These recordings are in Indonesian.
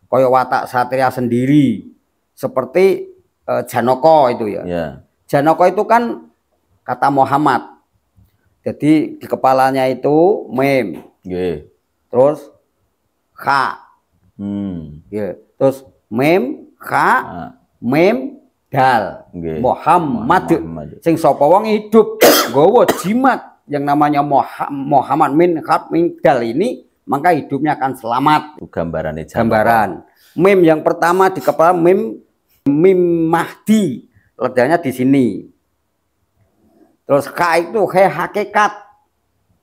koyo watak satria sendiri seperti Janaka itu ya. Janaka itu kan kata Muhammad. Jadi di kepalanya itu mim. Terus kha. Terus mim kha mim dal. Muhammad. Sing sapa wong hidup nggawa jimat yang namanya Muhammad min kha min dal ini, maka hidupnya akan selamat. Itu gambarannya gambaran. Mim yang pertama di kepala mim Mahdi, letaknya di sini. Terus kha itu hakikat.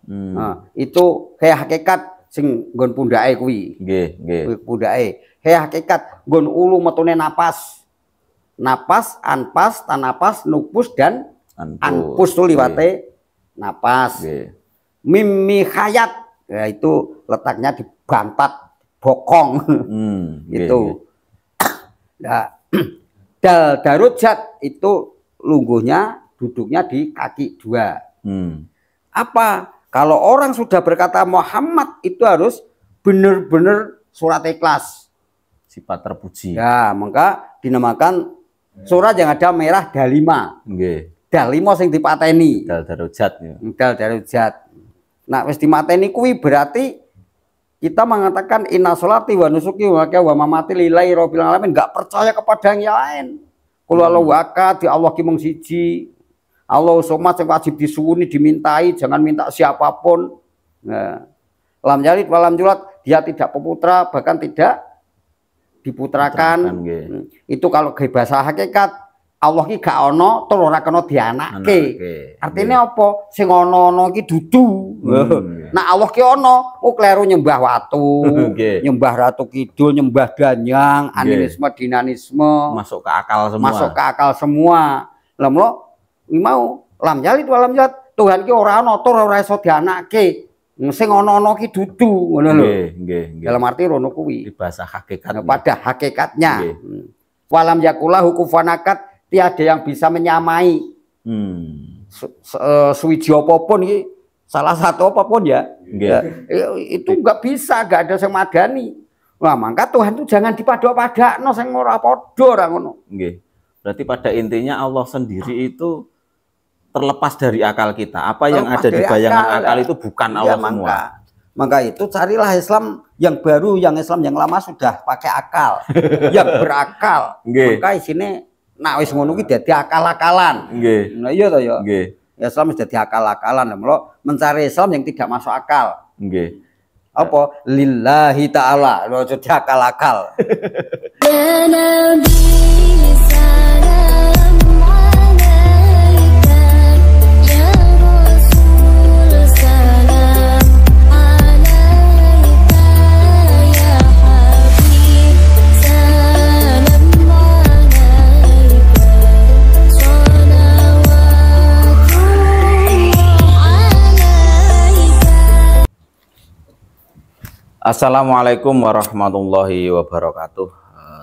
Nah, itu hakikat sing nggon pundake kuwi. Nggih. Pundake. Hakikat nggon ulu metune napas. Napas, anpas, tanapas, nupus dan anpus tuh liwate napas. Mimi khayat, ya itu letaknya di bantat bokong. Itu. Nah, darujat itu lungguhnya duduknya di kaki 2. Apa? Kalau orang sudah berkata Muhammad itu harus benar-benar surat ikhlas. Sifat terpuji. Ya, maka dinamakan surat yang ada merah dalima. Dalima sing dipateni. Dal darujat. Dal darujat. Nah, wis dimateni kuwi berarti kita mengatakan inna sholati wa nusuki wa mamati lillahi rabbil alamin, enggak percaya kepada yang lain. Qul Allahu ahad, di Allah ki mung siji. Allah somad sing wajib disuwuni dimintai, jangan minta siapapun. Nah, lam yalid wa lam yulad, dia tidak peputra bahkan tidak diputrakan. Itu kalau ke bahasa hakikat Allah ki gak ono tur ora kena dianake. Artinya apa? Sing ono ki dudu. Nah Allah ki ono, kleru nyembah watu, nyembah Ratu Kidul, nyembah Danyang, animisme, dinanisme, masuk ke akal semua. Masuk ke akal semua. Lemlo mau lam yalid wa lam yulad, Tuhan ki ora ono tur ora iso dianake. Sing ono ki dudu ngono lho. Dalam arti rono kuwi. Di bahasa hakikat. Pada hakikatnya. Walam yakulahu kufuwan ahad, tiada yang bisa menyamai. Suwiji apapun iki, salah satu apapun ya. Itu enggak bisa, enggak ada yang madani. Nah, maka Tuhan itu jangan dipadha-padhakno sing ora padha ora ngono. Berarti pada intinya Allah sendiri itu terlepas dari akal kita. Apa yang ada di bayangan akal itu bukan Allah semua. Maka itu carilah Islam yang baru, yang Islam yang lama sudah pakai akal, yang berakal. Maka isine nak wis ngono ki dadi akal-akalan. Nah iya to ya. Islam wis dadi akal-akalan. Mencari Islam yang tidak masuk akal. Apa? Lillahi ta'ala. Lho jadi akal-akal. Assalamualaikum warahmatullahi wabarakatuh.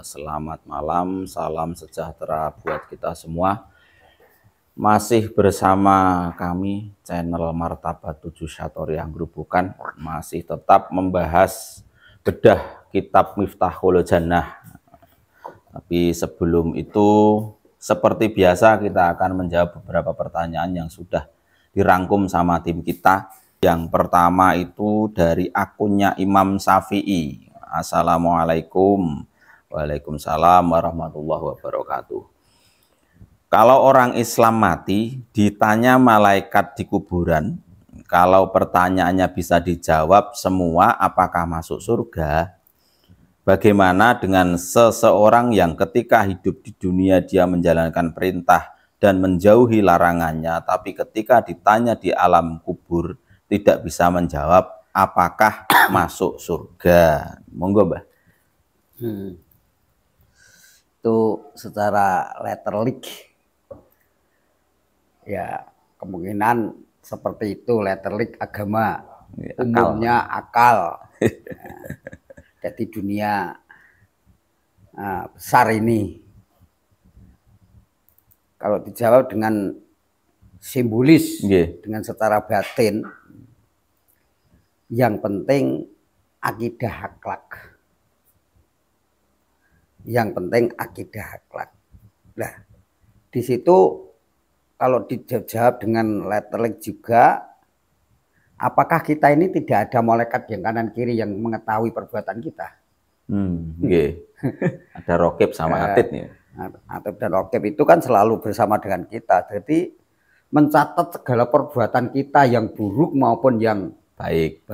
Selamat malam, salam sejahtera buat kita semua. Masih bersama kami channel Martabat 7 Syatoryah Grobogan, masih tetap membahas bedah kitab Miftahul Jannah. Tapi sebelum itu, seperti biasa kita akan menjawab beberapa pertanyaan yang sudah dirangkum sama tim kita. Yang pertama itu dari akunnya Imam Syafi'i. Assalamualaikum. Waalaikumsalam warahmatullahi wabarakatuh. Kalau orang Islam mati, ditanya malaikat di kuburan, kalau pertanyaannya bisa dijawab semua, apakah masuk surga? Bagaimana dengan seseorang yang ketika hidup di dunia dia menjalankan perintah dan menjauhi larangannya, tapi ketika ditanya di alam kubur, tidak bisa menjawab apakah masuk surga? Monggo, Mbah. Itu secara letterlik ya kemungkinan seperti itu, letterlik agama, umumnya akal. Jadi dunia besar ini kalau dijawab dengan simbolis, dengan secara batin, yang penting akidah akhlak. yang penting akidah akhlak. Nah, di situ kalau dijawab dengan letterlik juga, apakah kita ini tidak ada malaikat yang kanan kiri yang mengetahui perbuatan kita? Ada rokib sama atid nih. Atid dan rokib itu kan selalu bersama dengan kita. Jadi mencatat segala perbuatan kita yang buruk maupun yang baik.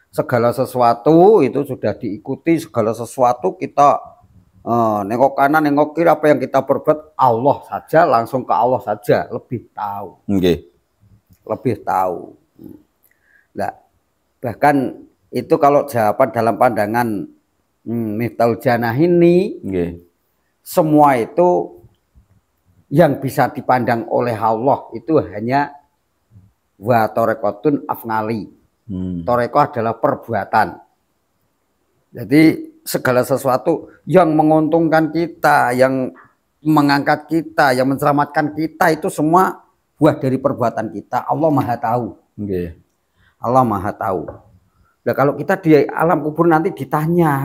Segala sesuatu itu sudah diikuti, segala sesuatu kita nengok kanan, nengok kiri, apa yang kita perbuat Allah saja, langsung ke Allah saja lebih tahu. Lebih tahu. Nah, bahkan itu kalau jawaban dalam pandangan Miftahul Janah ini, semua itu yang bisa dipandang oleh Allah itu hanya wa torekotun afngali. Toreko adalah perbuatan. Jadi segala sesuatu yang menguntungkan kita, yang mengangkat kita, yang menyelamatkan kita itu semua buah dari perbuatan kita. Allah Maha tahu. Allah Maha tahu. Nah, kalau kita di alam kubur nanti ditanya.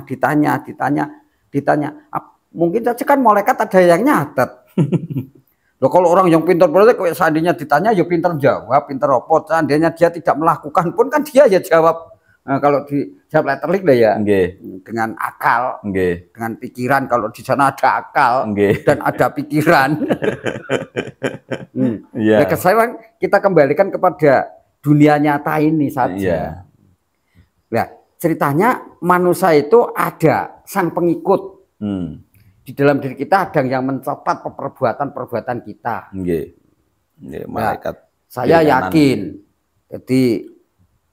Mungkin saja kan malaikat ada yang nyatet. Loh, kalau orang yang pintar politik, seandainya ditanya ya pintar jawab, pintar opot. Seandainya dia tidak melakukan pun kan dia ya jawab. Nah, kalau dijawab letterlik lah ya, dengan akal, dengan pikiran. Kalau di sana ada akal dan ada pikiran. Nah, sekarang kita kembalikan kepada dunia nyata ini saja. Nah, ceritanya manusia itu ada sang pengikut. Di dalam diri kita ada yang mencatat perbuatan kita. Malaikat. Saya yakin. Jadi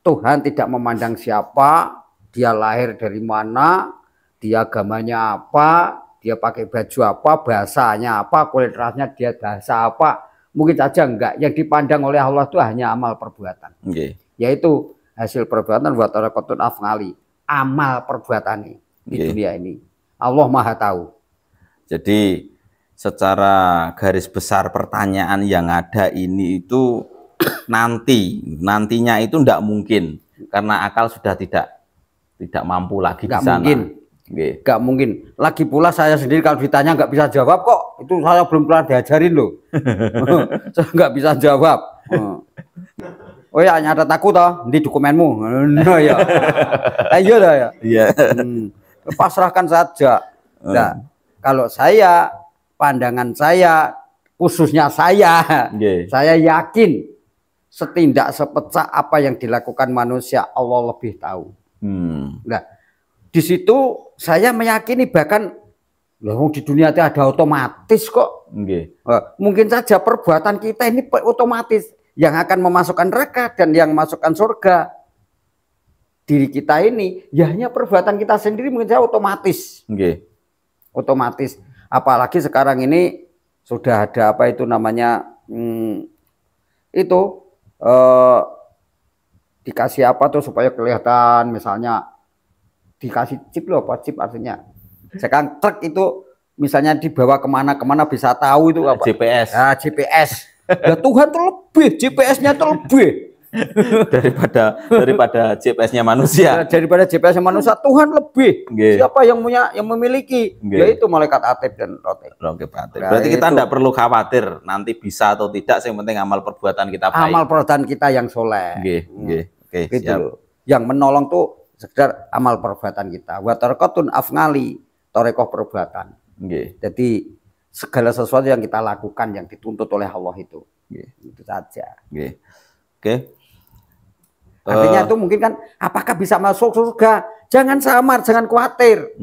Tuhan tidak memandang siapa, dia lahir dari mana, dia agamanya apa, dia pakai baju apa, bahasanya apa, kulit rasnya dia bahasa apa. Mungkin saja enggak. Yang dipandang oleh Allah itu hanya amal perbuatan. Yaitu hasil perbuatan wa tarakatun afngali. Amal perbuatan di dunia ini. Allah Maha tahu. Jadi secara garis besar pertanyaan yang ada ini itu nantinya itu tidak mungkin karena akal sudah tidak mampu lagi di sana. Nggak mungkin. Lagi pula saya sendiri kalau ditanya nggak bisa jawab kok. Itu saya belum pernah diajarin loh. Saya nggak bisa jawab. Oh ya, nyata takut toh di dokumenmu. No ya. Ayo dah ya. Iya. Pasrahkan saja. Nah, kalau saya, pandangan saya, khususnya saya yakin setindak sepecah apa yang dilakukan manusia Allah lebih tahu. Nah, di situ saya meyakini bahkan di dunia itu ada otomatis kok. Mungkin saja perbuatan kita ini otomatis yang akan memasukkan neraka dan yang memasukkan surga. Diri kita ini ya hanya perbuatan kita sendiri mungkin saja otomatis. Otomatis, apalagi sekarang ini sudah ada apa itu namanya dikasih apa tuh supaya kelihatan, misalnya dikasih chip loh, apa chip artinya sekarang truk itu misalnya dibawa kemana bisa tahu itu apa GPS. GPS ya Tuhan tuh lebih, GPS-nya tuh lebih daripada GPS-nya manusia. Daripada GPS-nya manusia, Tuhan lebih. Siapa yang memiliki? Yaitu malaikat atid dan rokib. Berarti kita tidak perlu khawatir nanti bisa atau tidak, yang penting amal perbuatan kita baik. Amal perbuatan kita yang soleh. Gitu. Yang menolong tuh sekedar amal perbuatan kita. Wa tarakatun afngali, torekoh perbuatan. Jadi segala sesuatu yang kita lakukan yang dituntut oleh Allah itu. Itu saja. Artinya itu mungkin kan apakah bisa masuk surga? Jangan samar, jangan khawatir.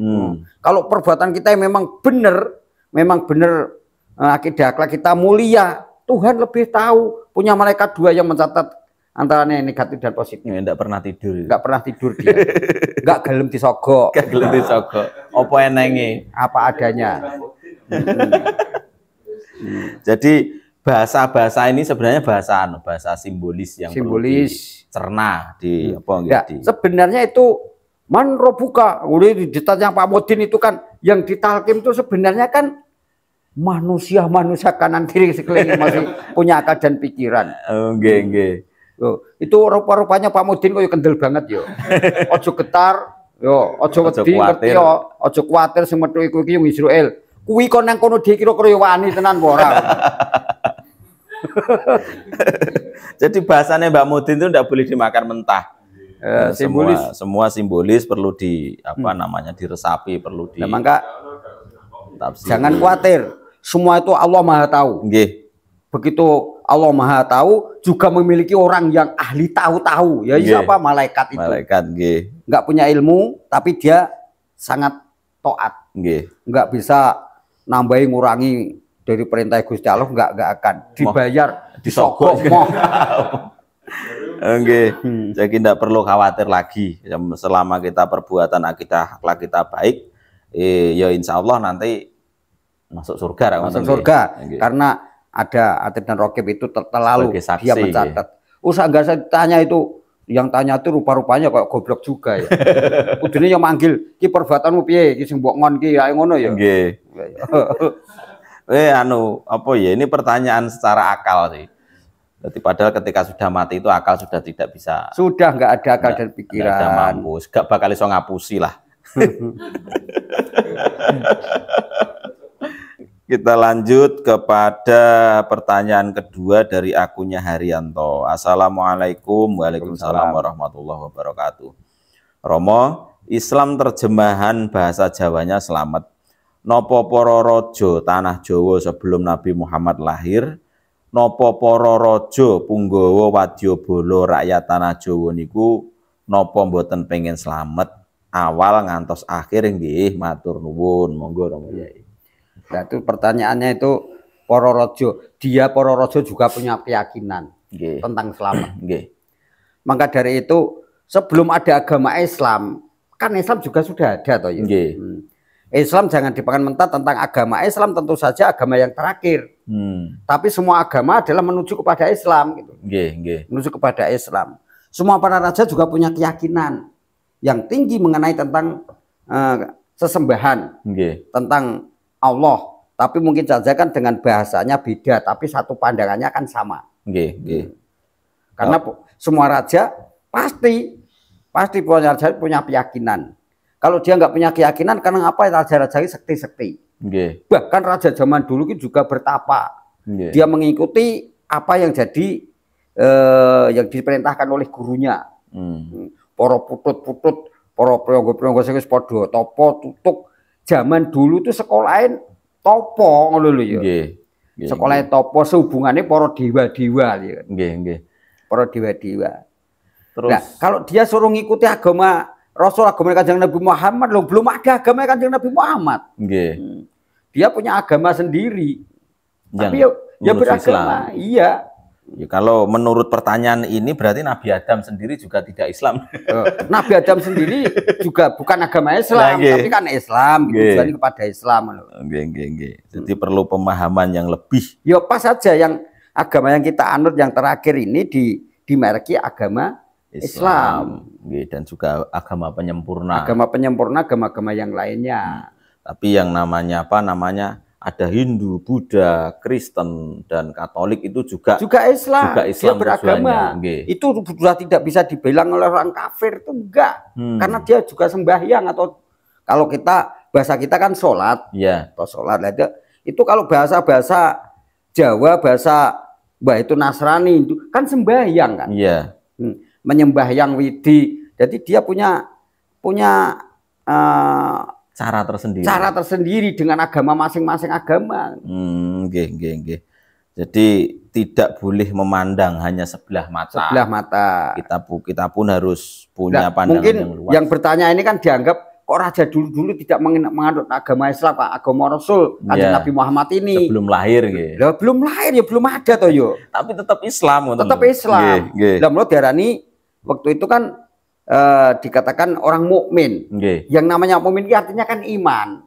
Kalau perbuatan kita yang memang benar akidah akhlak kita mulia, Tuhan lebih tahu. Punya malaikat dua yang mencatat antara negatif dan positif. Enggak pernah tidur. Enggak pernah tidur dia. Enggak gelem disogok. Enggak gelem disogok. Apa enenge? Apa adanya. Jadi bahasa ini sebenarnya bahasa simbolis yang cerna di apa sebenarnya itu manrobuka udah di ditanya Pak Modin itu kan yang ditalkim itu sebenarnya kan manusia kanan kiri sekeliling masih punya akal dan pikiran. Itu rupa-rupanya Pak Modin kok kendel banget yo. Ojo getar Yo, aja wedi ngerti yo, aja kuwatir sing metu iku iki wong Israil. Kuwi kon nang kono dhewe kira-kira wani tenan apa ora. Jadi bahasanya Mbak Mudin itu tidak boleh dimakan mentah. Simbolis. Semua simbolis perlu di apa namanya diresapi, perlu di. Nah, maka jangan khawatir. Semua itu Allah Maha tahu. Nggih. Begitu Allah Maha tahu juga memiliki orang yang ahli tahu-tahu. Ya siapa? Malaikat itu. Malaikat, nggih. Enggak punya ilmu tapi dia sangat taat. Nggih. Enggak bisa nambahi ngurangi dari perintah Gusti Allah, enggak akan dibayar, disogok moh. Oke, jadi tidak perlu khawatir lagi. Selama kita perbuatan akhidah akhlak kita baik, ya insya Allah nanti masuk surga. Masuk surga. Karena ada Atid dan Rokib itu terlalu dia mencatat. Usah nggak saya tanya itu, yang tanya itu rupa-rupanya kayak goblok juga ya. Kudune yang manggil, ki perbuatanmu piye, ki sing mbok ngon ki ae ngono ya. Nggih. Apa ya? Ini pertanyaan secara akal sih. Jadi padahal ketika sudah mati itu akal sudah tidak bisa. Sudah nggak ada akal dan pikiran. Nggak ada mampus, nggak bakal iso ngapusi lah. Kita lanjut kepada pertanyaan kedua dari akunnya Haryanto. Assalamualaikum. Waalaikumsalam warahmatullahi wabarakatuh. Romo, Islam terjemahan bahasa Jawanya selamat. Nopo para raja tanah Jawa sebelum Nabi Muhammad lahir? Nopo para raja punggawa wadyabala rakyat tanah Jawa niku nopo mboten pengen selamat awal ngantos akhir nggih, matur nuwun. Monggo Romo Yai. Nah, itu pertanyaannya itu para raja. Dia para raja juga punya keyakinan tentang selamat. Maka dari itu sebelum ada agama Islam, kan Islam juga sudah ada toh ya. Islam jangan dipandang mentah tentang agama Islam, tentu saja agama yang terakhir. Tapi semua agama adalah menuju kepada Islam gitu. Menuju kepada Islam. Semua para raja juga punya keyakinan yang tinggi mengenai tentang sesembahan, tentang Allah. Tapi mungkin saja kan dengan bahasanya beda, tapi satu pandangannya kan sama. Karena semua raja pasti punya keyakinan. Kalau dia nggak punya keyakinan, karena apa raja-raja ini sekti-sekti. Bahkan raja zaman dulu juga bertapa. Dia mengikuti apa yang jadi yang diperintahkan oleh gurunya. Para putut-putut, para priyangga-priyangga sing wis padha tapa tutuk. Zaman dulu itu sekolahin topo ngono lho ya. Sekolahin topo sehubungannya para dewa-dewa ya. Para dewa-dewa. Terus nah, kalau dia suruh ngikuti agama Rasul, agama Kanjeng Nabi Muhammad, loh belum ada agama Kanjeng Nabi Muhammad. Dia punya agama sendiri. Tapi ya beragama. Iya. Ya, kalau menurut pertanyaan ini berarti Nabi Adam sendiri juga tidak Islam. Nabi Adam sendiri juga bukan agama Islam, tapi kan Islam, tujuan kepada Islam. Jadi perlu pemahaman yang lebih. Ya pas saja yang agama yang kita anut yang terakhir ini dimerki agama Islam. Dan juga agama penyempurna. Agama penyempurna, agama-agama yang lainnya. Tapi yang namanya apa namanya? Ada Hindu, Buddha, Kristen, dan Katolik itu juga Islam. Dia beragama. Itu sudah tidak bisa dibilang oleh orang kafir, itu enggak. Karena dia juga sembahyang, atau kalau bahasa kita kan sholat. Atau sholat. Itu kalau bahasa Jawa, bahasa itu Nasrani, itu kan sembahyang kan. Menyembah yang widi. Jadi dia punya cara tersendiri dengan agama masing-masing agama. Jadi tidak boleh memandang hanya sebelah mata. Kita pun harus punya pandangan mungkin yang luas. Yang bertanya ini kan dianggap kok raja dulu tidak menganut agama Islam, agama Rasul Kanjeng Nabi Muhammad ini. Sebelum lahir belum lahir ya, belum ada toh yo. Tapi tetap Islam. Tetap Islam. Lah menurut diarani waktu itu kan dikatakan orang mukmin. Yang namanya mukmin artinya kan iman.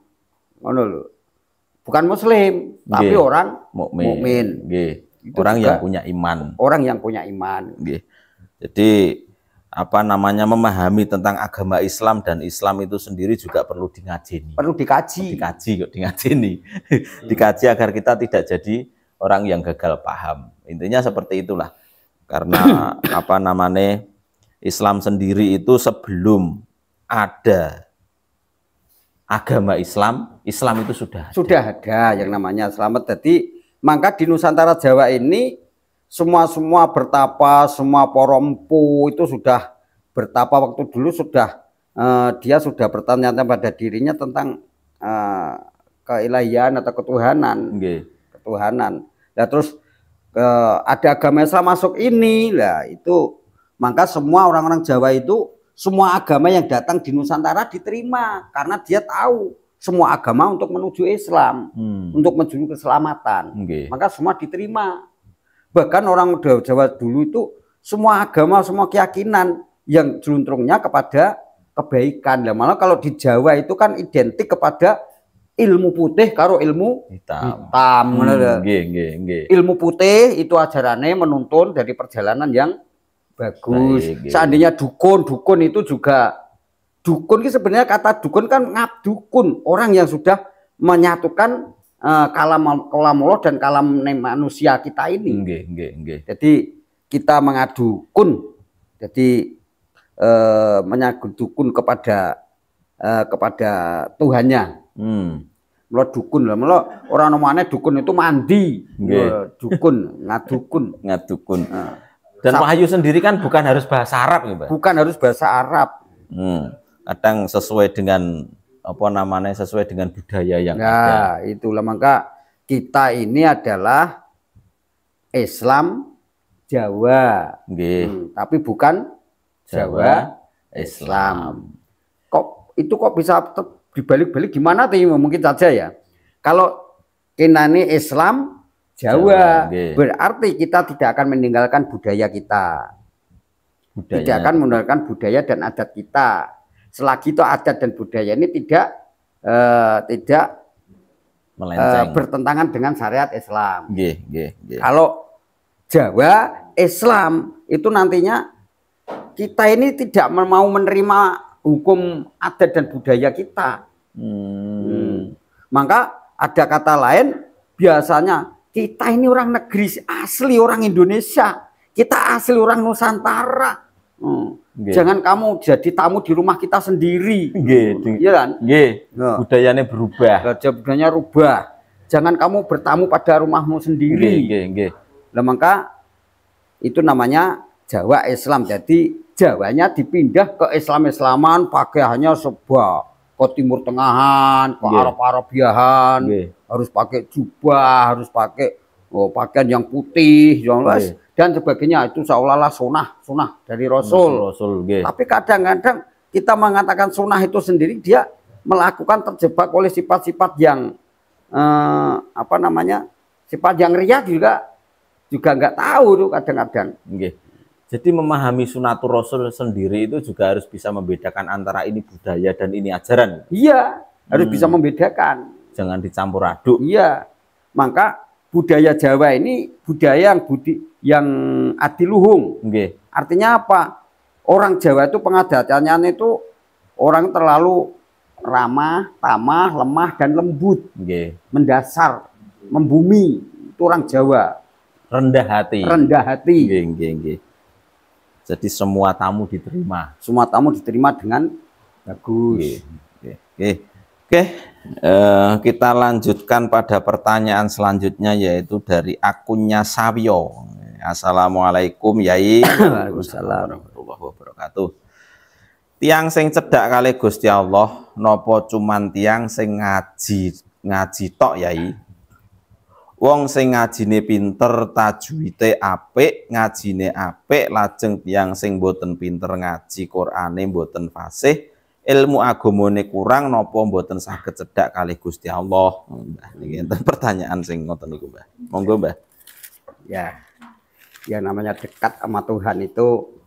Bukan muslim, tapi orang mukmin. Orang yang punya iman. Orang yang punya iman. Jadi apa namanya memahami tentang agama Islam dan Islam itu sendiri juga perlu dingajeni. Perlu dikaji. Dikaji agar kita tidak jadi orang yang gagal paham. Intinya seperti itulah. Karena apa namanya Islam sendiri itu sebelum ada agama Islam, Islam itu sudah ada yang namanya selamat. Jadi maka di Nusantara Jawa ini semua bertapa, semua porompu itu sudah bertapa waktu dulu sudah dia sudah bertanya pada dirinya tentang keilahian atau ketuhanan. Ketuhanan. Nah, terus ada agama Islam masuk ini lah, itu maka semua orang-orang Jawa itu semua agama yang datang di Nusantara diterima karena dia tahu semua agama untuk menuju Islam, untuk menuju keselamatan. Maka semua diterima. Bahkan orang Jawa dulu itu semua agama, semua keyakinan yang jeluntrungnya kepada kebaikan. Nah, malah kalau di Jawa itu kan identik kepada ilmu putih karo ilmu hitam. Ilmu putih itu ajarannya menuntun dari perjalanan yang bagus. Seandainya dukun itu juga dukun, sebenarnya kata dukun kan ngabdukun, orang yang sudah menyatukan kalam Allah dan kalam manusia kita ini. Jadi kita mengadu-kun, jadi menyadu dukun kepada Tuhannya. Mula dukun lah, mula orang namanya dukun itu mandi. Dukun, ngadukun. Dan wahyu sendiri kan bukan harus bahasa Arab ya, Pak? Bukan harus bahasa Arab. Kadang sesuai dengan sesuai dengan budaya yang ada. Itulah maka kita ini adalah Islam Jawa, tapi bukan Jawa Islam. Kok bisa dibalik-balik gimana tuh? Mungkin saja ya. Kalau kita ini Islam Jawa, berarti kita tidak akan meninggalkan budaya kita. Tidak akan meninggalkan budaya dan adat kita. Selagi itu adat dan budaya ini tidak bertentangan dengan syariat Islam. Kalau Jawa Islam itu nantinya kita ini tidak mau menerima hukum adat dan budaya kita. Maka ada kata lain, biasanya kita ini orang negeri asli, orang Indonesia, kita asli orang Nusantara. Jangan kamu jadi tamu di rumah kita sendiri. Iya kan? Budayanya berubah. Budayanya rubah. Jangan kamu bertamu pada rumahmu sendiri. Nah, maka itu namanya Jawa Islam. Jadi Jawanya dipindah ke Islam-Islaman, pakai hanya sebuah ke Timur Tengahan, ke Arab-Arabiahan, harus pakai jubah, harus pakai pakaian yang putih, dan sebagainya. Itu seolah-olah sunnah dari Rasul. Tapi kadang-kadang kita mengatakan sunnah itu sendiri, dia melakukan terjebak oleh sifat-sifat yang sifat yang riya juga nggak tahu tuh kadang-kadang. Jadi memahami sunatul Rasul sendiri itu juga harus bisa membedakan antara ini budaya dan ini ajaran. Iya, harus bisa membedakan. Jangan dicampur aduk. Iya, maka budaya Jawa ini budaya yang adiluhung. Artinya apa? Orang Jawa itu pengadatannya itu orang terlalu ramah, tamah, lemah, dan lembut. Mendasar, membumi. Itu orang Jawa. Rendah hati. Jadi semua tamu diterima. Semua tamu diterima dengan bagus. Kita lanjutkan pada pertanyaan selanjutnya, yaitu dari akunnya Sawyo. Assalamualaikum Yai. Waalaikumsalam warahmatullahi wabarakatuh. Tiang sing cedak kali Gusti Allah, nopo cuman tiang sing ngaji tok Yai? Wong sing ngajine pinter, tajwite apik, ngajine apik, lajeng tiyang sing boten pinter ngaji Qur'ane boten fasih, ilmu agamane kurang, napa boten saged cedhak kalih Gusti Allah? Mbah, niki enten pertanyaan sing ngoten niku, Mbah. Monggo, Mbah. Ya. Ya namanya dekat sama Tuhan itu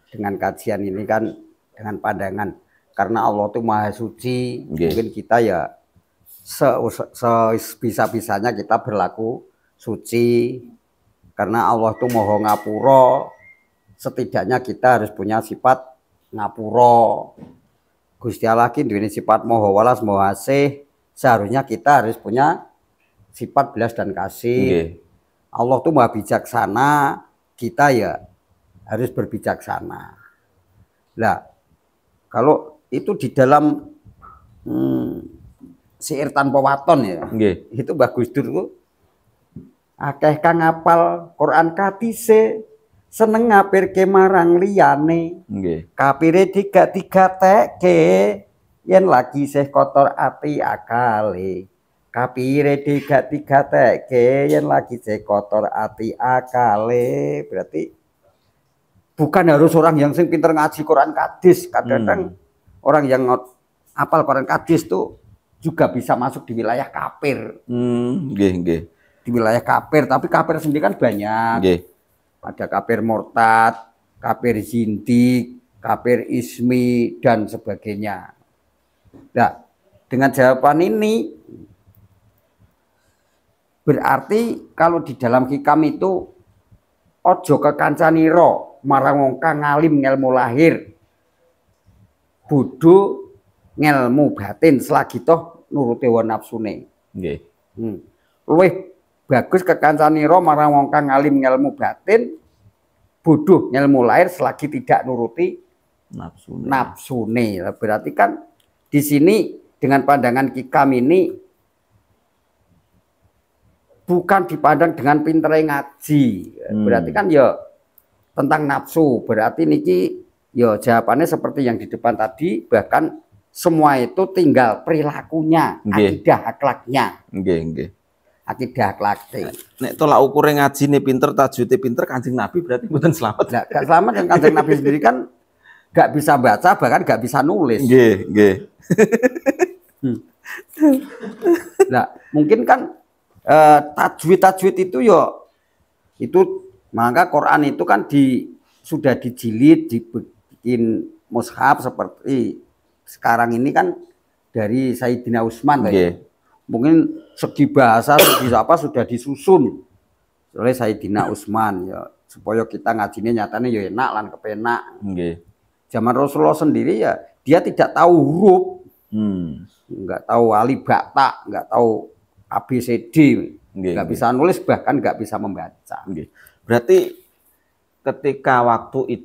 dengan kajian ini kan dengan pandangan, karena Allah itu Maha Suci. Mungkin kita ya sebisa-bisanya kita berlaku suci, karena Allah itu Maha Ngapura. Setidaknya kita harus punya sifat ngapura. Gusti Allah ki duweni sifat Maha Welas, Maha Asih. Seharusnya kita harus punya sifat belas dan kasih. Allah itu Maha Bijaksana, kita ya harus berbijaksana. Nah, kalau itu di dalam syair tanpa waton ya. Itu Mbah Gus Dur tuh akeh kang ngapal Quran kadise seneng ngapirke marang liyane. Kapire digatekke yen lagi isih kotor ati akale. Kapire digatekke yen lagi isih kotor ati akale. Berarti bukan harus orang yang sing pinter ngaji Quran hadis. Kadang-kadang orang yang apal Quran hadis tuh juga bisa masuk di wilayah kafir. Di wilayah kafir, tapi kafir sendiri kan banyak. Ada kafir murtad, kafir zindik, kafir ismi dan sebagainya. Nah, dengan jawaban ini berarti kalau di dalam hikam itu ojo kekancaniro marang wong kang ngalim ngelmu lahir, bodho ngelmu batin selagi toh nuruti hawa nafsune. Luwih bagus kekancaniro marang wong kang ngalim ngelmu batin, bodoh ngelmu lahir selagi tidak nuruti nafsune. Berarti kan di sini dengan pandangan hikam ini bukan dipandang dengan pintere ngaji. Berarti kan ya tentang nafsu. Berarti niki ya jawabannya seperti yang di depan tadi, bahkan semua itu tinggal perilakunya, akidah akhlaknya. Akidah akhlaknya. Nek tolak ukurnya ngaji nih pinter, tajwidnya pinter, Kanjeng Nabi berarti mboten selamat. Nah, gak selamat kan Kanjeng Nabi sendiri kan gak bisa baca, bahkan gak bisa nulis. Nah, mungkin kan tajwid itu yo itu maka Quran itu kan sudah dijilid, dibikin mushaf seperti sekarang ini kan dari Sayyidina Utsman. Mungkin segi bahasa, segi apa sudah disusun oleh Sayyidina Utsman ya, supaya kita ngajinya nyatanya ya enak lan kepenak. Zaman Rasulullah sendiri ya dia tidak tahu huruf, nggak tahu alif bata, nggak tahu ABCD, nggak bisa nulis, bahkan nggak bisa membaca. Berarti ketika waktu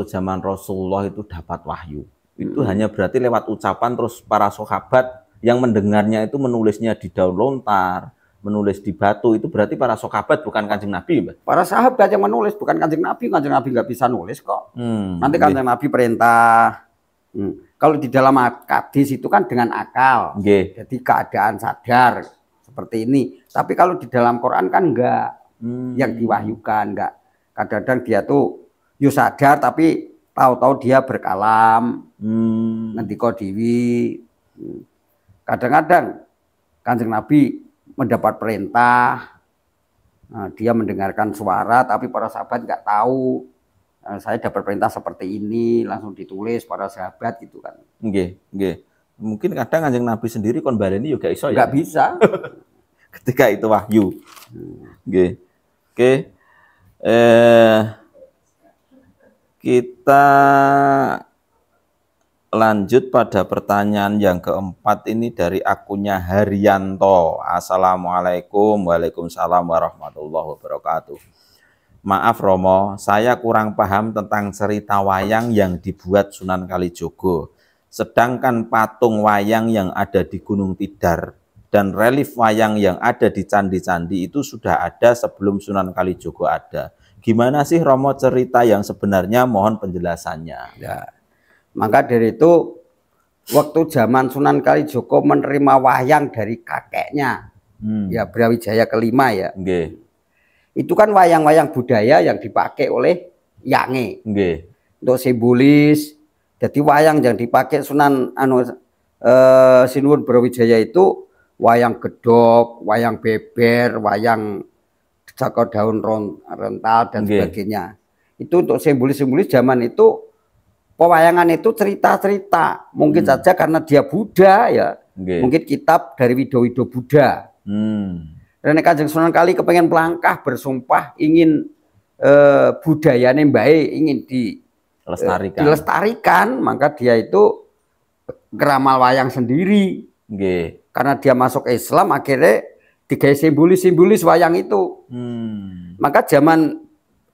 zaman Rasulullah itu dapat wahyu, itu hanya berarti lewat ucapan, terus para sahabat yang mendengarnya itu menulisnya di daun lontar, menulis di batu, itu berarti para sahabat bukan Kanjeng Nabi, Mbak? Para sahabat yang menulis, bukan Kanjeng Nabi. Kanjeng Nabi nggak bisa nulis kok. Nanti Kanjeng Nabi perintah. Kalau di dalam hadis itu kan dengan akal, jadi keadaan sadar seperti ini. Tapi kalau di dalam Quran kan enggak, yang diwahyukan enggak. Kadang-kadang dia tuh yo sadar tapi tahu-tahu dia berkalam, nanti kok diwi. Kadang-kadang Kanjeng Nabi mendapat perintah, dia mendengarkan suara, tapi para sahabat nggak tahu. Saya dapat perintah seperti ini, langsung ditulis para sahabat gitu kan. Mungkin kadang Kanjeng Nabi sendiri kon baleni juga iso ya. Nggak bisa. Ketika itu wahyu. Kita lanjut pada pertanyaan yang keempat ini dari akunnya Haryanto. Assalamualaikum. Waalaikumsalam warahmatullahi wabarakatuh. Maaf Romo, saya kurang paham tentang cerita wayang yang dibuat Sunan Kalijogo. Sedangkan patung wayang yang ada di Gunung Tidar dan relief wayang yang ada di candi-candi itu sudah ada sebelum Sunan Kalijogo ada. Gimana sih Romo cerita yang sebenarnya? Mohon penjelasannya. Ya. Maka dari itu waktu zaman Sunan Kalijogo menerima wayang dari kakeknya, ya Brawijaya kelima ya. Itu kan wayang-wayang budaya yang dipakai oleh Yange. Untuk simbolis. Jadi wayang yang dipakai Sunan Sinuwun Brawijaya itu wayang gedok, wayang beber, wayang cakar daun rental dan sebagainya. Itu untuk simbolis-simbolis zaman itu. Pewayangan itu cerita-cerita, mungkin saja karena dia Buddha ya, mungkin kitab dari Wido-Wido Buddha. Dan Kanjeng Sunan Kali kepengen pelangkah bersumpah ingin budayanya baik, ingin dilestarikan, maka dia itu ngeramal wayang sendiri. Karena dia masuk Islam akhirnya digawe simbolis-simbolis wayang itu. Maka zaman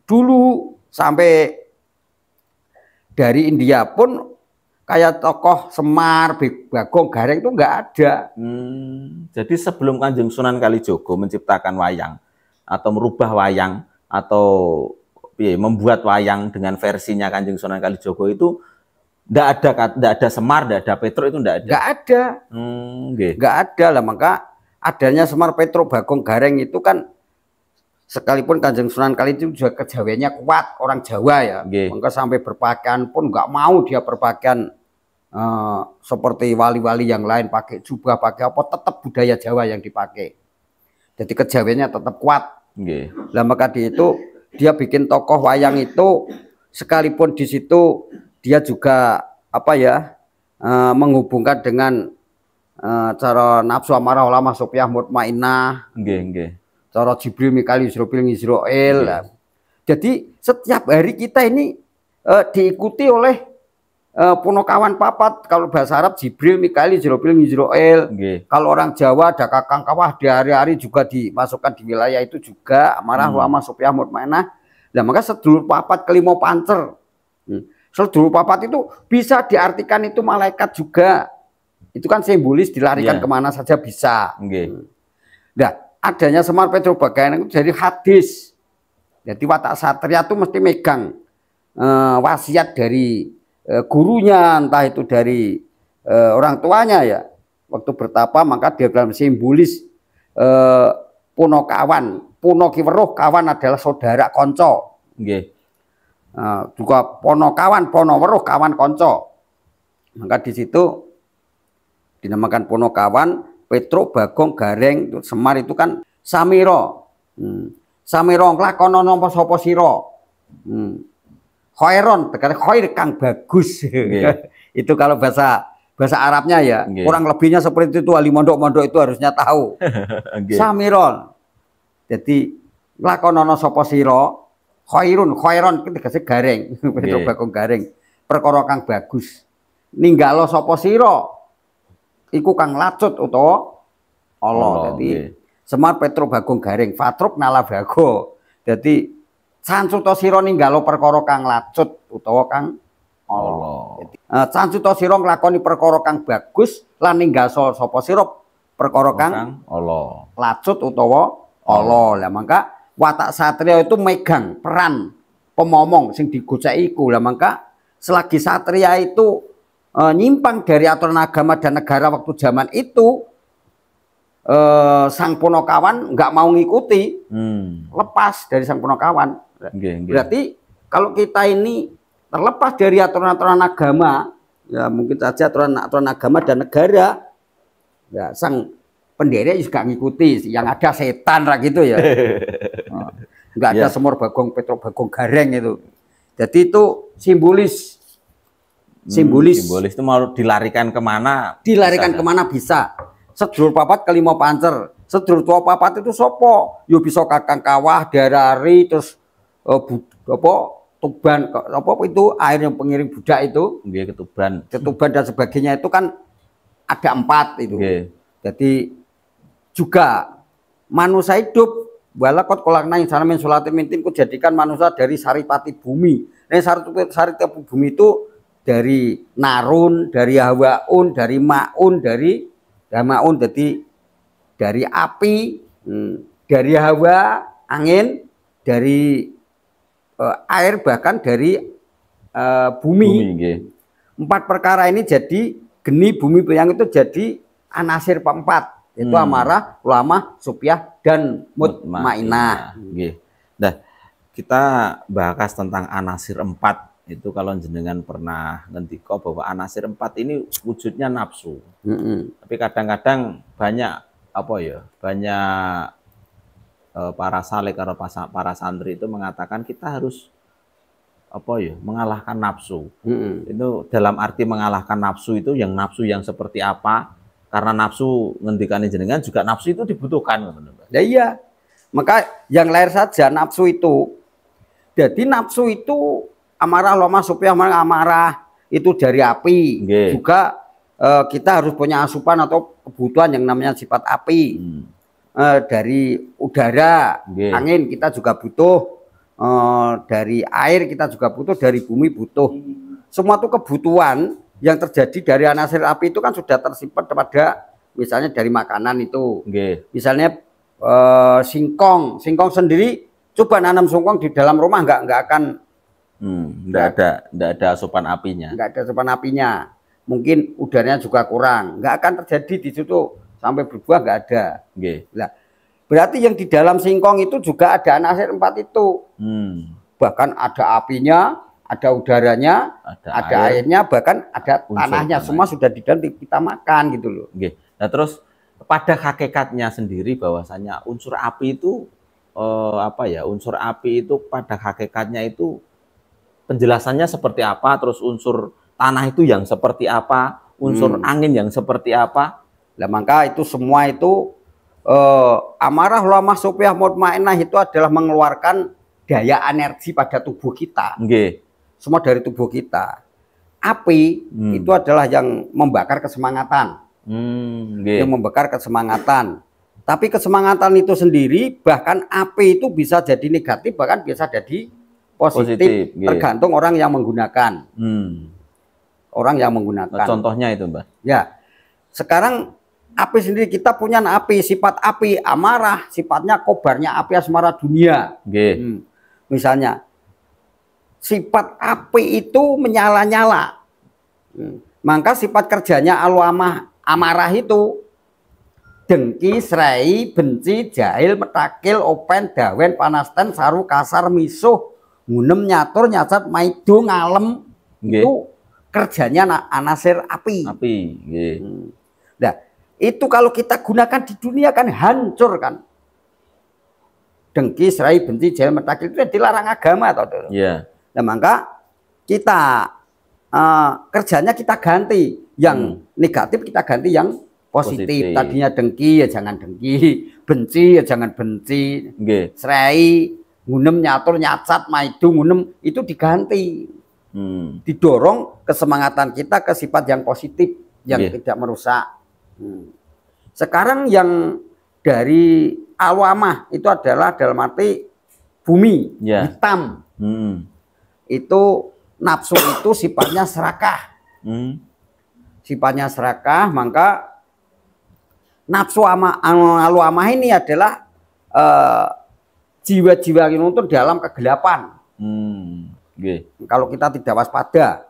dulu sampai dari India pun kayak tokoh Semar, Bagong, Gareng itu nggak ada. Jadi sebelum Kanjeng Sunan Kalijogo menciptakan wayang atau merubah wayang atau membuat wayang dengan versinya Kanjeng Sunan Kalijogo itu nggak ada Semar, nggak ada Petruk, itu nggak ada. Nggak ada. Nggak ada lah, maka adanya Semar, Petruk, Bagong, Gareng itu kan sekalipun Kanjeng Sunan Kalijogo juga kejawaannya kuat, orang Jawa ya. Maka sampai berpakaian pun nggak mau dia berpakaian seperti wali-wali yang lain pakai jubah, pakai apa, tetap budaya Jawa yang dipakai. Jadi kejawaannya tetap kuat. Lah maka di itu dia bikin tokoh wayang itu sekalipun di situ dia juga apa ya menghubungkan dengan cara nafsu amarah ulama Sopiah mutmainah. Cara Jibril Mikail Israfil. Jadi setiap hari kita ini diikuti oleh punokawan papat. Kalau bahasa Arab Jibril Mikail Israfil. Kalau orang Jawa ada kakang kawah di hari-hari juga dimasukkan di wilayah itu juga amarah ulama Sopiah mutmainah. Nah maka sedulur papat kelima pancer. Sedulur papat itu bisa diartikan itu malaikat juga. Itu kan simbolis dilarikan kemana saja bisa. Nah, adanya Semar, Petruk, Bagong itu jadi hadis. Jadi watak satria itu mesti megang wasiat dari gurunya, entah itu dari orang tuanya ya. Waktu bertapa maka dia dalam simbolis punokawan. Puno kiweruh, kawan adalah saudara konco. Juga ponokawan, ponoweruh, kawan konco. Maka di situ dinamakan punokawan. Petruk, Bagong, Gareng, Semar itu kan samiro. Samiro nglakono napa sapa sira. Khairon, tegese khair kang bagus. Itu kalau bahasa Arabnya ya. Kurang lebihnya seperti itu, wali mondok-mondok itu harusnya tahu. Samiron. Jadi nglakono sapa sira khairon tegese Gareng. Petruk, Bagong, Gareng. Perkara kang bagus. Ninggalo sapa sira iku kang lacut utawa Allah. Jadi Semar, Petruk, Bagong, Gareng, Fatruk nalabago. Jadi sancuta sira ninggalo perkara kang lacut utawa kang Allah. Sancuta sira nglakoni perkara kang bagus lan ninggal sapa sira perkara kang Allah. Lacut utawa Allah. Lah maka watak satria itu megang peran pemomong sing digoceki iku. Lah maka selagi satria itu nyimpang dari aturan agama dan negara waktu zaman itu, sang punokawan nggak mau ngikuti, lepas dari sang punokawan. Berarti kalau kita ini terlepas dari aturan-aturan agama, ya mungkin saja aturan agama dan negara, ya sang pendiri juga ngikuti. Yang ada setan lah gitu ya. Nggak ada Semar, Bagong, Petruk, Bagong, Gareng itu. Jadi itu simbolis itu mau dilarikan kemana? Dilarikan kemana bisa. Sedulur papat kelima pancer. Sedulur tua papat itu sopo? Yo bisa kakang kawah, darari, terus tuban, apa itu air yang pengiring budak itu? Ketuban dan sebagainya itu kan ada 4 itu. Jadi juga manusia hidup walakot kolakna yang sana mensulati mintim ku jadikan manusia dari saripati bumi. Nah saripati bumi itu dari narun, dari hawaun, dari maun, dari damaun, jadi dari api, dari hawa, angin, dari air, bahkan dari bumi. 4 perkara ini jadi geni bumi yang itu jadi anasir 4. Itu amarah, ulama, Sopiah, dan mutmainah. Nah, kita bahas tentang anasir 4. Itu kalau jenengan pernah ngendika bahwa anasir 4 ini wujudnya nafsu. Tapi kadang-kadang banyak para salik atau para santri itu mengatakan kita harus mengalahkan nafsu. Itu dalam arti mengalahkan nafsu itu yang nafsu yang seperti apa? Karena nafsu ngendikane jenengan juga nafsu itu dibutuhkan. Ya iya. Maka yang lahir saja nafsu itu. Jadi nafsu itu amarah loma Sopiah amarah itu dari api. Juga kita harus punya asupan atau kebutuhan yang namanya sifat api. Dari udara, angin kita juga butuh. Dari air kita juga butuh, dari bumi butuh. Semua itu kebutuhan yang terjadi dari anasir api itu kan sudah tersimpan pada misalnya dari makanan itu. Misalnya singkong sendiri, coba nanam singkong di dalam rumah nggak akan nggak ada asupan apinya. Nggak ada asupan apinya. Mungkin udaranya juga kurang, nggak akan terjadi di situ sampai berbuah, nggak ada. Nah, berarti yang di dalam singkong itu juga ada anasir 4 itu. Bahkan ada apinya, ada udaranya, ada airnya, bahkan ada tanahnya. Semua sudah di dalam kita makan gitu loh. Nah terus pada hakikatnya sendiri bahwasanya unsur api itu unsur api itu pada hakikatnya itu penjelasannya seperti apa, terus unsur tanah itu yang seperti apa, unsur angin yang seperti apa. Nah, maka itu semua itu amarah, lamah, sofiyah, mutmainnah itu adalah mengeluarkan daya energi pada tubuh kita. Semua dari tubuh kita. Api itu adalah yang membakar kesemangatan. Yang membakar kesemangatan. Tapi kesemangatan itu sendiri, bahkan api itu bisa jadi negatif, bahkan bisa jadi positif. Tergantung orang yang menggunakan. Orang yang menggunakan. Contohnya itu, Mbak. Ya. Sekarang api sendiri, kita punya api, sifat api amarah, sifatnya kobarnya api asmara dunia. Misalnya, sifat api itu menyala-nyala. Maka sifat kerjanya aluamah amarah itu dengki, serai, benci, jahil, metakil, open, dawen, panasten, saru, kasar, misuh, ngunem, nyatur, nyacat, maido, ngalem. Itu kerjanya anasir api. Nah, itu kalau kita gunakan di dunia kan hancur kan. Dengki, serai, benci, jahil, metakil itu dilarang agama atau Nah, maka kita kerjanya kita ganti, yang negatif kita ganti yang positif. Tadinya dengki ya jangan dengki, benci ya jangan benci, serai, ngunem, nyatur, nyacat, maidu, ngunem itu diganti. Didorong kesemangatan kita ke sifat yang positif, yang tidak merusak. Sekarang yang dari alwamah itu adalah dalam arti bumi, hitam. Itu nafsu itu sifatnya serakah. Sifatnya serakah, maka nafsu alwamah ini adalah jiwa-jiwa yang nonton dalam kegelapan. Kalau kita tidak waspada,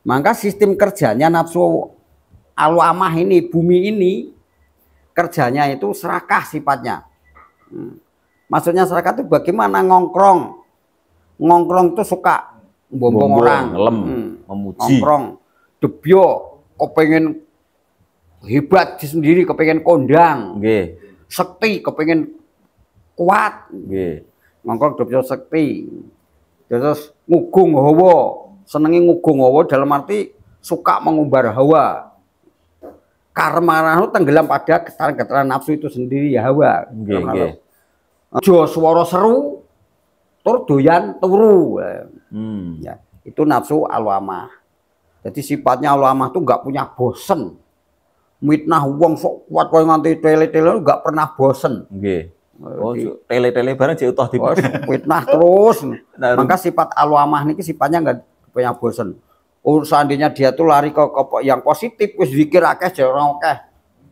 maka sistem kerjanya nafsu alwamah ini, bumi ini, kerjanya itu serakah sifatnya. Maksudnya serakah itu bagaimana ngongkrong. Ngongkrong itu suka bombong orang, memuji. Ngongkrong, debyo, kepengen hebat sendiri, kepengen kondang, sekti, kepengen kuat, ngongkrong debyo sekti. Terus ngugung hawa, senengi ngugung hawa dalam arti suka mengumbar hawa. Karma itu tenggelam pada getaran-getaran nafsu itu sendiri ya hawa. Jo swara seru, tur doyan turu. Ya, itu nafsu alwamah. Jadi sifatnya alwamah itu nggak punya bosen. Mitnah wong sok kuat koyo nganti tele-tele nggak pernah bosen. Tele-tele bareng jek utuh fitnah terus. Maka sifat alwamah niki sifatnya nggak punya bosen. Seandainya dia tuh lari ke yang positif, wis zikir akeh jarang akeh.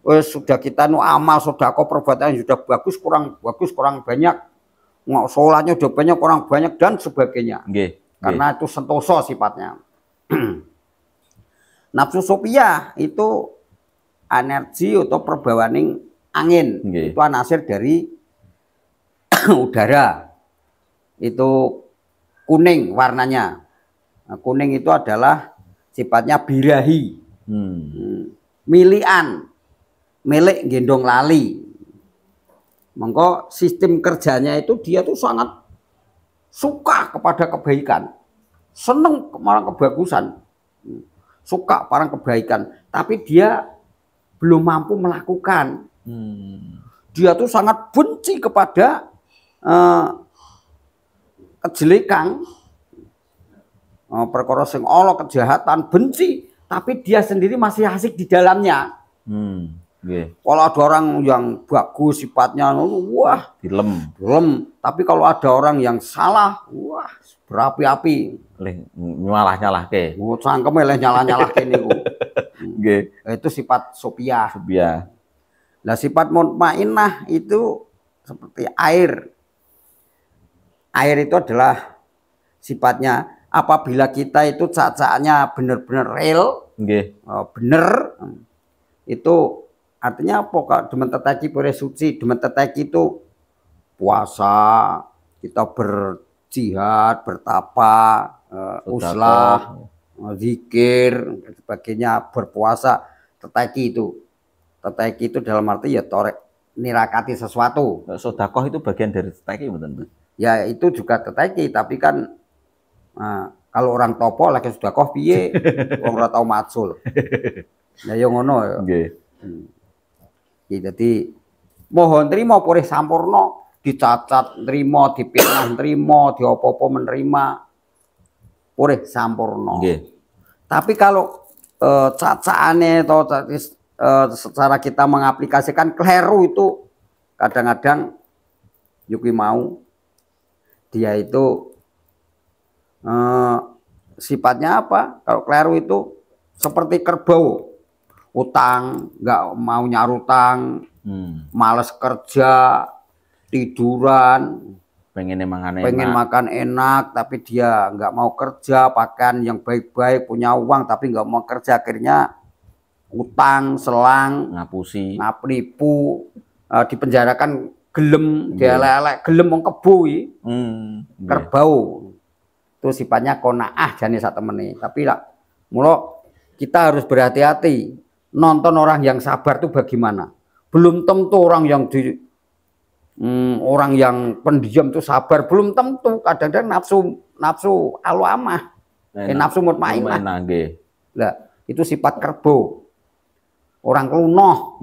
Wis sudah kita amal sedekah perbuatan sudah bagus kurang banyak. Sholatnya udah banyak kurang banyak dan sebagainya. Karena itu sentosa sifatnya. Nafsu sofiyah itu energi atau perbawaning angin. Itu anasir dari udara. Itu kuning warnanya. Nah, kuning itu adalah sifatnya birahi. Milian, milik gendong lali. Maka sistem kerjanya itu dia tuh sangat suka kepada kebaikan. Seneng marang kebagusan. Suka parang kebaikan. Tapi dia belum mampu melakukan. Dia tuh sangat benci kepada kejelekan. Perkara sing Allah, kejahatan, benci, tapi dia sendiri masih asik di dalamnya. Kalau ada orang yang bagus sifatnya, wah, dilem. Tapi kalau ada orang yang salah, wah, berapi-api. Nyalah ke. Cangkeme leh nyalah ke niku. Itu sifat sopiah. Nah, sifat mutmainnah itu seperti air. Air itu adalah sifatnya apabila kita itu cacaannya benar-benar real, bener, itu artinya apa? Demen teteki boleh suci, demen teteki itu puasa, kita berjihad, bertapa, uslah, zikir, dan sebagainya, berpuasa, teteki itu dalam arti ya torek nirakati sesuatu. Sodakoh itu bagian dari teteki, betul? Ya itu juga teteki, tapi kan kalau orang topo lagi sudah koh piye wong ora tau matsul. Nah yo ngono ya. Jadi mohon trimo purih sampurna, dicacat trimo, dipitnah trimo, diopo-opo menerima purih sampurna. Tapi kalau cacaane atau secara kita mengaplikasikan keliru itu kadang-kadang Yuki mau dia itu sifatnya apa? Kalau keliru itu seperti kerbau, utang, nggak mau nyarutang, males kerja, tiduran, pengen makan enak, tapi dia nggak mau kerja, pakaian yang baik-baik, punya uang, tapi nggak mau kerja, akhirnya utang, selang, ngapusi, ngapripu, dipenjarakan, gelem, dielek-elek, gelem wong kebo iki. Kerbau. Itu sifatnya qanaah jane sak temene. Tapi lah mula kita harus berhati-hati. Nonton orang yang sabar itu bagaimana? Belum tentu orang yang pendiam itu sabar, belum tentu. Kadang-kadang nafsu alwamah, nafsu mutmainnah. Lah, itu sifat kerbau. Orang klunoh,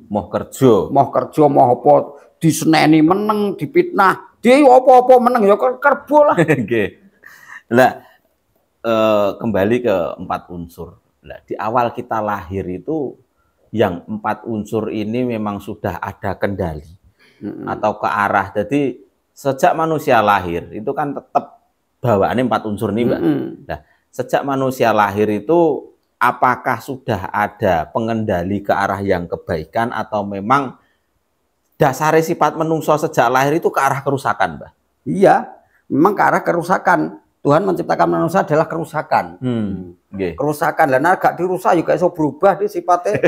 mau kerja, mau apa diseneni meneng, dipitnah, dia apa-apa meneng ya kerbau lah. Nah, kembali ke 4 unsur. Nah, di awal kita lahir itu yang 4 unsur ini memang sudah ada kendali atau ke arah. Jadi sejak manusia lahir itu kan tetap bawaannya 4 unsur nih, Mbak. Nah, sejak manusia lahir itu apakah sudah ada pengendali ke arah yang kebaikan atau memang dasar sifat menungso sejak lahir itu ke arah kerusakan, Mbak? Iya, memang ke arah kerusakan. Tuhan menciptakan manusia adalah kerusakan. Kerusakan. Lah gak dirusak juga iso berubah di sifatnya.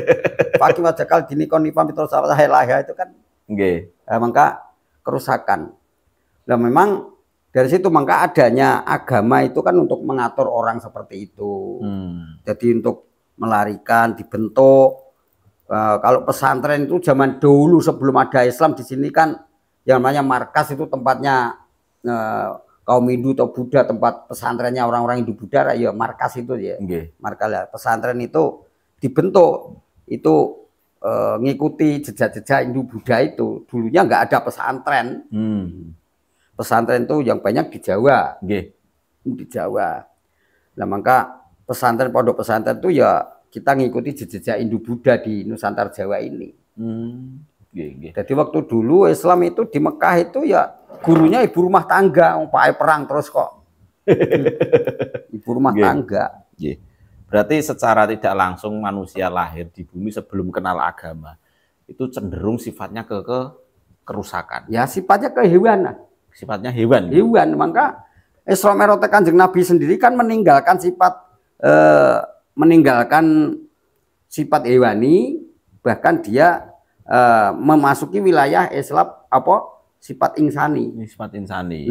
Pagi wajakal dini konifam itu salah itu kan. Nah, maka kerusakan. Nah memang dari situ maka adanya agama itu kan untuk mengatur orang seperti itu. Jadi untuk melarikan, dibentuk. Kalau pesantren itu zaman dulu sebelum ada Islam di sini kan yang namanya markas itu tempatnya kaum Hindu atau Buddha, tempat pesantrennya orang-orang Hindu Buddha, ya markas itu ya. Markas ya. Pesantren itu dibentuk itu ngikuti jejak-jejak Hindu Buddha itu. Dulunya nggak ada pesantren. Pesantren itu yang banyak di Jawa. Di Jawa. Nah maka pesantren, pondok pesantren itu ya kita ngikuti jejak Hindu Buddha di Nusantara Jawa ini. Jadi waktu dulu Islam itu di Mekah itu ya gurunya ibu rumah tangga, pakai perang terus kok. Ibu rumah tangga. Berarti secara tidak langsung manusia lahir di bumi sebelum kenal agama itu cenderung sifatnya ke kerusakan. Ya sifatnya kehewanan. Sifatnya hewan. Hewan, maka Islam erotik Kanjeng Nabi sendiri kan meninggalkan sifat hewani, bahkan dia memasuki wilayah Islam sifat insani. Sifat insani.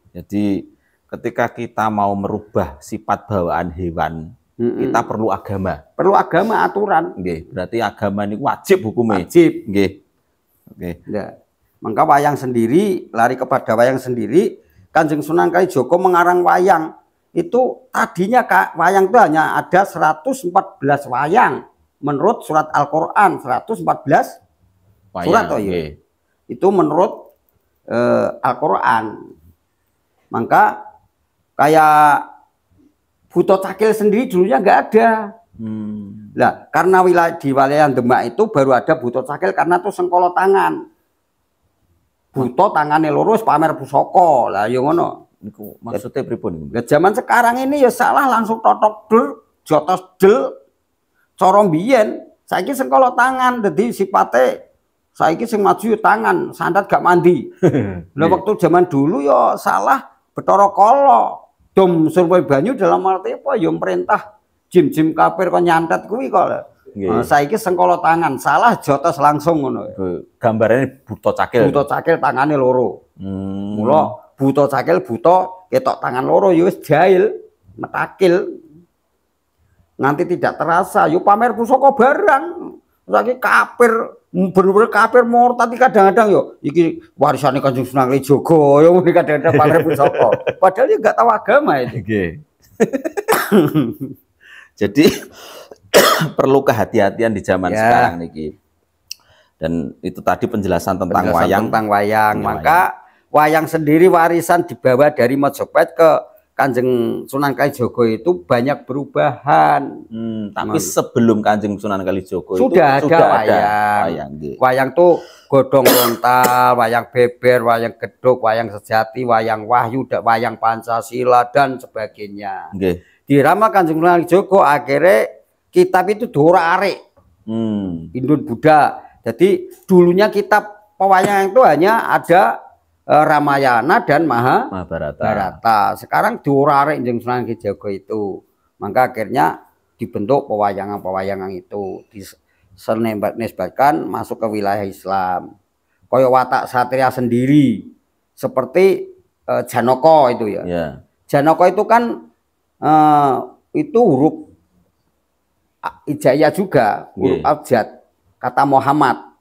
Jadi ketika kita mau merubah sifat bawaan hewan, kita perlu agama. Perlu agama, aturan. Berarti agama ini wajib hukumnya. Wajib. Ya. Maka wayang sendiri, lari kepada wayang sendiri, Kanjeng Sunan Kalijaga mengarang wayang. Itu tadinya wayang itu hanya ada 114 wayang. Menurut surat Al-Quran, 114 surat. Itu menurut Al-Quran. Maka kayak Buto Cakil sendiri dulunya nggak ada. Nah, karena di wilayah Demak itu baru ada Buto Cakil karena itu sengkolo tangan. Buto tangannya lurus pamer pusaka. Lah yo ngono. Niku maksudnya pripun? Lah zaman sekarang ini ya salah langsung totok del, jotos del. Cara mbiyen saiki sengkolo tangan dadi sipate saiki sing maju yo tangan, sandat gak mandi. Lah waktu zaman dulu yo salah Bathara Kala. Dom survei banyu dalam arti apa yo perintah jim-jim kafir kok nyantet kuwi kok. Saiki sengkolo tangan, salah jotos langsung ngono. Gambarane Buto Cakil. Buto Cakil tangane loro. Mula Buto Cakil buto ketok tangan loro ya wis jahil, metakil. Nanti tidak terasa yo pamer pusaka barang. Saiki kafir, bener-bener kafir murtad kadang-kadang yo iki warisane Kanjeng Sunan Kalijaga yo ngene kadang-kadang pamer pusaka. Padahal dia enggak tahu agama itu. Nggih. Jadi perlu kehati-hatian di zaman sekarang niki. Dan itu tadi penjelasan tentang wayang. Tentang wayang. Maka wayang sendiri warisan dibawa dari Majapahit ke Kanjeng Sunan Kalijaga itu banyak perubahan. Tapi sebelum Kanjeng Sunan Kalijaga sudah ada wayang. Wayang tuh godhong lontal, wayang beber, wayang gedhog, wayang sejati, wayang wahyu, wayang Pancasila dan sebagainya. Dirama Kanjeng Sunan Kalijaga akhirnya kitab itu dora arek. Indun Buddha. Jadi dulunya kitab pewayangan itu hanya ada Ramayana dan Mahabharata. Sekarang diurare Kanjeng Sunan Kalijaga itu. Maka akhirnya dibentuk pewayangan-pewayangan itu disenesbatkan masuk ke wilayah Islam. Kaya watak satria sendiri seperti Janaka itu ya. Janaka itu kan itu huruf Hijaiyah juga, huruf abjad kata Muhammad.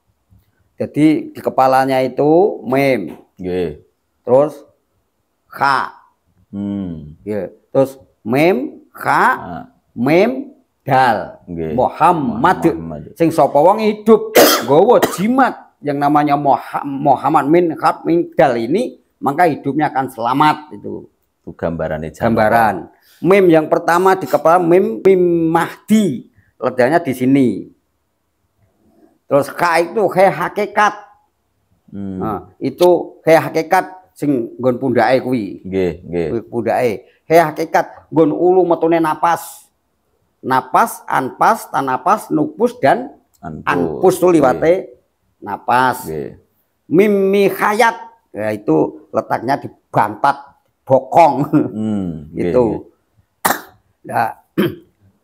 Jadi di kepalanya itu mem. Terus kha, terus mem kha, mem dal, Muhammad. Sing sapa wong hidup nggawa jimat yang namanya Muhammad min kha min dal ini, maka hidupnya akan selamat itu. Itu gambarannya. Gambaran. Mem yang pertama di kepala mem Mahdi, ledanya di sini. Terus kha itu hakikat. Nah, itu hakikat sing nggon pundake kuwi. Nggih. Pundake. Hakikat nggon ulu metune napas. Napas, anpas, tanapas, nupus dan anpus tuh liwate napas. Mimi khayat. Ya itu letaknya di bantat bokong. Itu. Nah,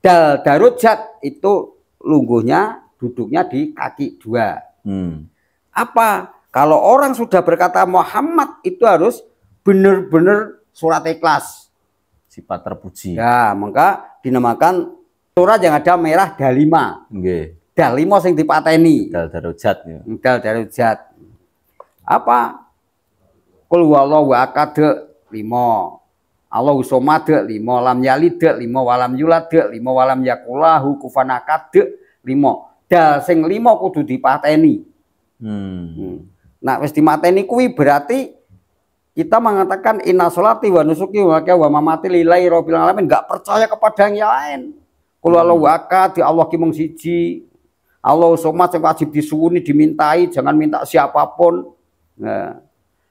dal darujat itu lungguhnya duduknya di kaki dua. Apa? Kalau orang sudah berkata Muhammad itu harus benar-benar surat ikhlas. Sifat terpuji. Ya, maka dinamakan surat yang ada merah dalima. Dalima sing dipateni. Dal darujat. Dal darujat. Apa? Qul huwallahu ahad 5. Allahu somad 5. Lam yalid 5. Walam yulad 5. Walam yakulahu kufuwan ahad 5. Dal sing 5 kudu dipateni. Nah, wis dimateni kuwi berarti kita mengatakan inna sholati wa nusuki wa mamati lillahi rabbil alamin, enggak percaya kepada yang lain. Qul huwallahu ahad, di Allah ki mung siji. Allah somad sing wajib disuwuni dimintai, jangan minta siapapun. Nah,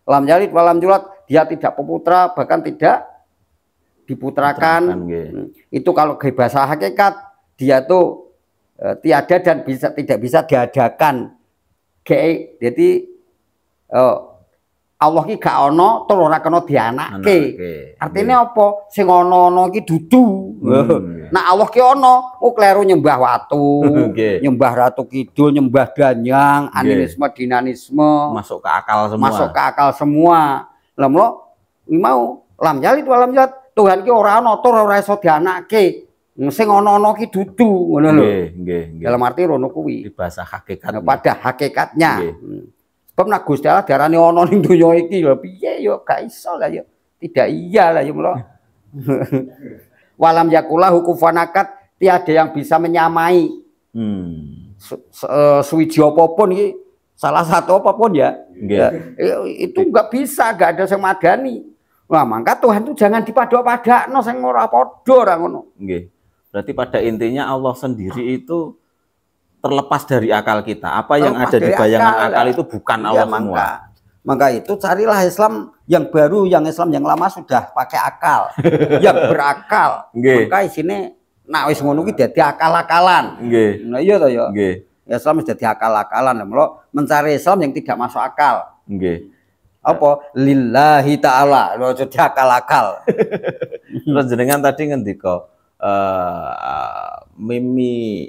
lam yalid wa lam yulad, dia tidak peputra bahkan tidak diputrakan. Itu kalau ke bahasa hakikat dia tuh tiada dan tidak bisa diadakan. Jadi Allah ki gak ana tur ora kena dianake. Artinya apa? Sing ana-ana ki dudu. Nah Allah ki ana, kleru nyembah watu, nyembah Ratu Kidul, nyembah Danyang, animisme, dinanisme, masuk ke akal semua. Masuk ke akal semua. Lah mlo mau lam yalid walam yulad, Tuhan ki ora ana tur ora iso dianake. Sing ana-ana ki dudu ngono lho. Nggih. Dalam arti rono kuwi. Di bahasa hakikat. Pada hakikatnya. Sebab nek Gusti Allah darani ana ning donya iki lho piye ya gak iso lah ya. Tidak iya lah ya mlo. Walam yakulahu kufuwan ahad, tiada yang bisa menyamai. Suwiji apapun iki, salah satu apapun ya. Itu enggak bisa, enggak ada sing madani. Nah, maka Tuhan itu jangan dipadha-padakno sing ora padha ora ngono. Nggih. Berarti pada intinya Allah sendiri itu terlepas dari akal kita. Apa yang ada di bayangan akal itu bukan Allah semua. Maka itu carilah Islam yang baru, yang Islam yang lama sudah pakai akal, yang berakal. Maka isine nak wis ngono ki dadi akal-akalan. Nggih. Nah iya to ya. Nggih. Islam wis dadi akal-akalan. Mula mencari Islam yang tidak masuk akal. Nggih. Apa lillahi ta'ala lho jadi akal-akal. Terus jenengan tadi ngendika mimi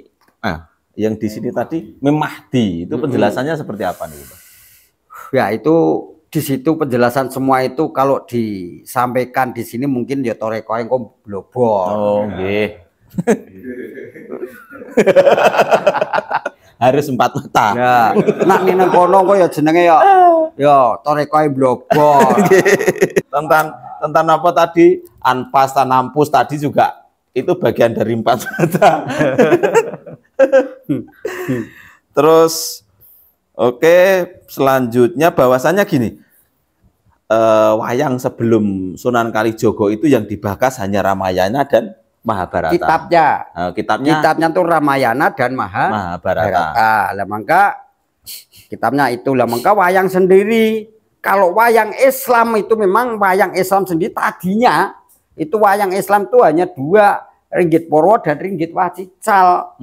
yang di sini tadi Mim Mahdi itu penjelasannya seperti apa nih, Pak? Ya itu di situ penjelasan semua itu kalau disampaikan di sini mungkin ya toreko yang kok blobor. Oh nggih. Harus 4 mata. Ya, nak ning kono kok ya jenenge ya toreko blobor. Tentang apa tadi? Anpas tanampus tadi juga itu bagian dari 4 mata. Terus oke, selanjutnya bahwasannya gini, wayang sebelum Sunan Kalijogo itu yang dibahas hanya Ramayana dan Mahabharata. Kitabnya tuh Ramayana dan Mahabharata. Lah mangka kitabnya itu lah mangka wayang sendiri. Kalau wayang Islam itu memang wayang Islam sendiri tadinya itu wayang Islam itu hanya 2, ringgit Purwo dan ringgit Wacical.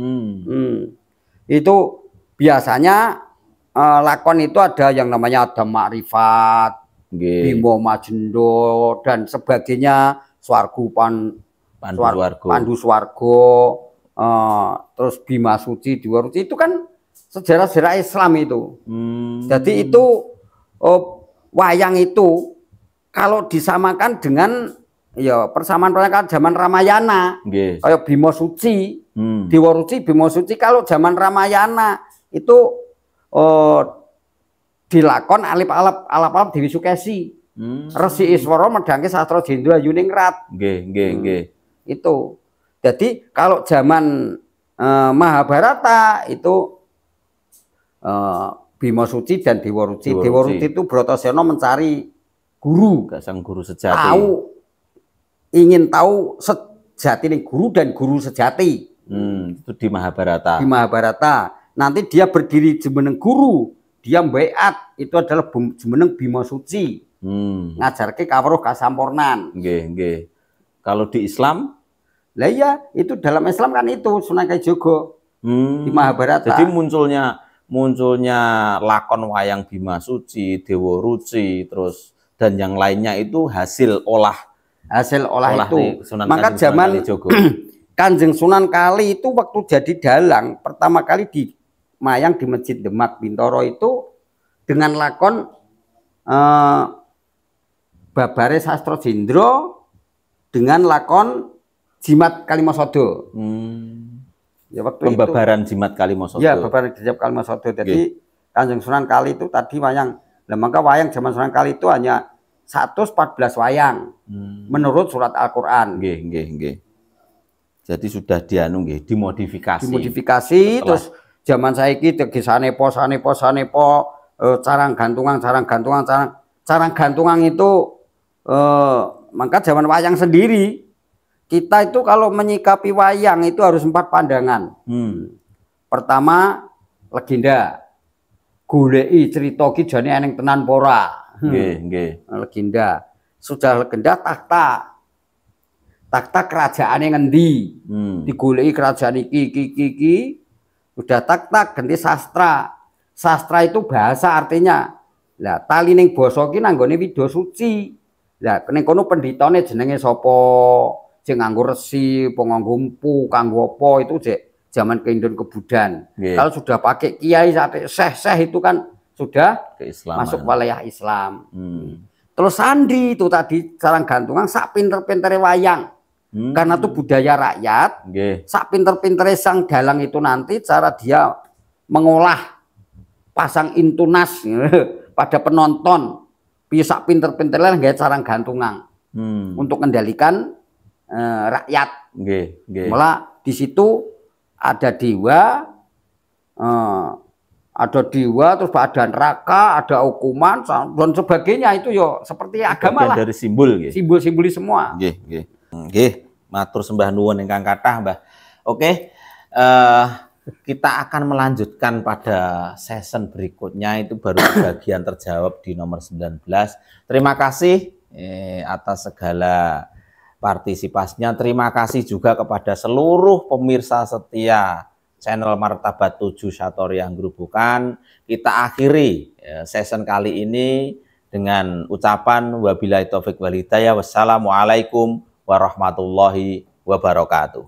Itu biasanya lakon itu ada yang namanya Adam Makrifat, Bimo Majendo dan sebagainya, Pandu Swargo, terus Bima Suci, Dewa Ruci itu kan sejarah-sejarah Islam itu. Jadi itu wayang itu kalau disamakan dengan ya persamaan zaman Ramayana, kayak Bima Suci, Dewa Ruci, Bima Suci kalau zaman Ramayana itu dilakon alap-alap Dewi Sukesi. Resi Iswara medangke Sastra Jendra Yuningrat. Nggih. Itu. Jadi kalau zaman Mahabharata itu Bima Suci dan Dewa Ruci. Dewa Ruci itu Bratasena mencari guru, sang guru sejati. Ingin tahu sejati nih guru dan guru sejati. Itu di Mahabharata. Di Mahabharata. Nanti dia berdiri jumeneng guru, dia mbeat itu adalah jumeneng Bima Suci. Ngajarke kawruh kasampurnan. Nggih. Kalau di Islam, lah iya, itu dalam Islam kan itu Sunan Kalijogo. Di Mahabharata. Jadi munculnya lakon wayang Bima Suci, Dewa Ruci, terus dan yang lainnya itu hasil olah itu. Maka zaman Kanjeng Sunan Kali itu waktu jadi dalang pertama kali di mayang di Masjid Demak Bintoro itu dengan lakon Babare Sastra Jendra dengan lakon Jimat Kalimasada. Ya waktu pembabaran itu, Jimat Kalimasada. Ya, pembabaran Jimat Kalimasada. Jadi Kanjeng Sunan Kali itu tadi wayang. Nah, maka wayang zaman Sunan Kali itu hanya 114 wayang menurut surat Al-Qur'an. Nggih. Jadi sudah dimodifikasi. Terus zaman saiki tegi sanepo carang gantungan itu maka zaman wayang sendiri kita itu kalau menyikapi wayang itu harus 4 pandangan. Pertama legenda. Goleki crita ki jane eneng tenan apa ora. Nggih. Legenda. Sudah legenda takhta kerajaane ngendi? Digoleki kerajaan iki. Udah takhta ganti sastra. Sastra itu bahasa artinya. Lah tali ning basa ki nanggone Widya Suci. Lah ning kono pendhitane jenenge sapa? Sing nganggo resi, nganggo empu, kanggo apa itu zaman keindon kebudan. Kalau sudah pakai kiai sampai syekh itu kan sudah keislaman. Masuk wilayah Islam. Terus sandi itu tadi sarang gantungan sak pinter-pintere wayang. Karena itu budaya rakyat. Sak pinter-pintere sang dalang itu nanti cara dia mengolah pasang intunas pada penonton. Bisa pinter-pintere nggak sarang gantungan untuk mengendalikan rakyat. Malah di situ ada dewa, terus ada neraka, ada hukuman dan sebagainya itu yo seperti agama lah. Dari simbol, simbol-simbol semua. matur sembah nuwun ingkang kathah, Mbah. Oke, kita akan melanjutkan pada season berikutnya, itu baru bagian terjawab di nomor 19. Terima kasih atas segala partisipasinya. Terima kasih juga kepada seluruh pemirsa setia channel Martabat 7 Satori Anggrobogan. Kita akhiri season kali ini dengan ucapan wabillahi taufik wal hidayah. Wassalamualaikum warahmatullahi wabarakatuh.